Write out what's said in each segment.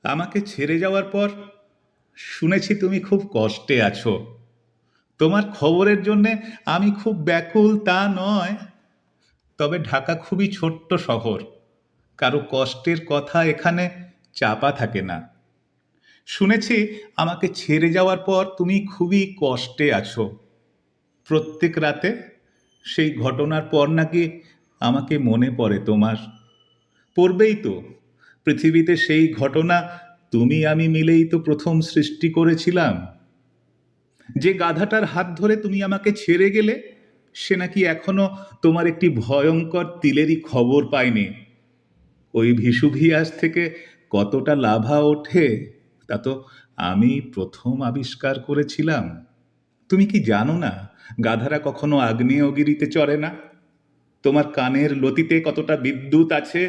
আমাকে ছেড়ে যাওয়ার পর শুনেছি তুমি খুব কষ্টে আছো। তোমার খবরের জন্যে আমি খুব ব্যাকুল তা নয়, তবে ঢাকা খুবই ছোট্ট শহর, কারো কষ্টের কথা এখানে চাপা থাকে না। শুনেছি আমাকে ছেড়ে যাওয়ার পর তুমি খুবই কষ্টে আছো। প্রত্যেক রাতে সেই ঘটনার পর নাকি আমাকে মনে পড়ে তোমার। পড়বেই তো। পৃথিবীতে সেই ঘটনা তুমি আমি মিলেই তো প্রথম সৃষ্টি করেছিলাম। যে গাধাটার হাত ধরে তুমি আমাকে ছেড়ে গেলে, সে নাকি এখনো তোমার একটি ভয়ঙ্কর তিলেরই খবর পায়নি। ওই ভিসুভিয়াস থেকে কতটা লাভা ওঠে তা তো আমি প্রথম আবিষ্কার করেছিলাম। তুমি কি জানো না, গাধারা কখনো আগ্নেয়গিরিতে চড়ে না? তোমার কানের লতিতে কতটা বিদ্যুৎ আছে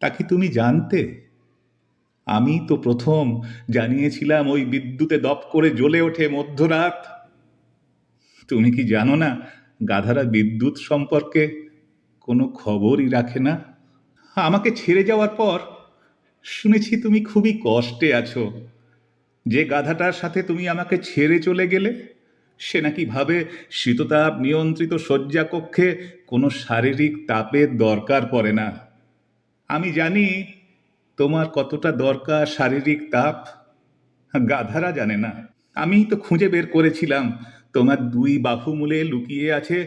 তা কি তুমি জানতে? আমি তো প্রথম জানিয়েছিলাম ওই বিদ্যুতে দপ করে জ্বলে ওঠে মধ্যরাত। তুমি কি জানো না, গাধারা বিদ্যুৎ সম্পর্কে কোনো খবরই রাখে না। আমাকে ছেড়ে যাওয়ার পর শুনেছি তুমি খুবই কষ্টে আছো। যে গাধাটার সাথে তুমি আমাকে ছেড়ে চলে গেলে, সে নাকি ভাবে শীততাপ নিয়ন্ত্রিত শয্যা কক্ষে কোনো শারীরিক তাপের দরকার পড়ে না। আমি জানি তোমার কতটা দরকার শারীরিক তাপ, গাধারা জানে না। আমিই তো খুঁজে বের করেছিলাম তোমার দুই বাহুমূলে লুকিয়ে আছে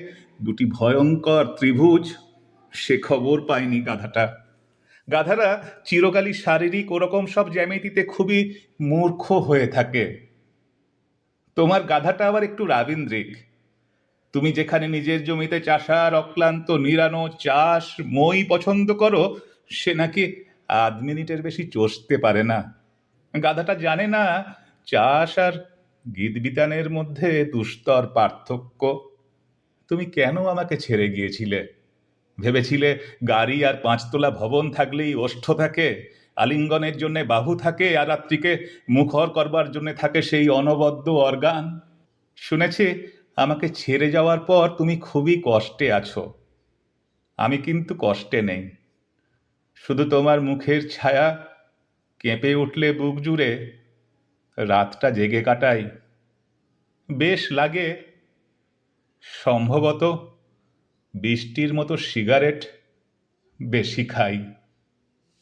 দুটি ভয়ঙ্কর ত্রিভুজ। সে খবর পায়নি গাধাটা। গাধারা চিরকালই শারীরিক ওরকম সব জ্যামিতিতে খুবই মূর্খ হয়ে থাকে। তোমার গাধাটা আবার একটু রাবীন্দ্রিক। তুমি যেখানে নিজের জমিতে চাষার অক্লান্ত নিরানো চাষ মই পছন্দ করো, সে নাকি আধ মিনিটের বেশি চষতে পারে না। গাধাটা জানে না চাষ আর গীতবিতানের মধ্যে দুস্তর পার্থক্য। তুমি কেন আমাকে ছেড়ে গিয়েছিলে? ভেবেছিলে গাড়ি আর পাঁচতলা ভবন থাকলেই ওষ্ঠ থাকে, আলিঙ্গনের জন্য বাহু থাকে, আর রাত্রিকে মুখর করবার জন্য থাকে সেই অনবদ্য অর্গান। শুনেছি আমাকে ছেড়ে যাওয়ার পর তুমি খুবই কষ্টে আছো। আমি কিন্তু কষ্টে নেই। শুধু তোমার মুখের ছায়া কেঁপে উঠলে বুক জুড়ে রাতটা জেগে কাটাই। বেশ লাগে। সম্ভবত বৃষ্টির মতো সিগারেট বেশি খাই।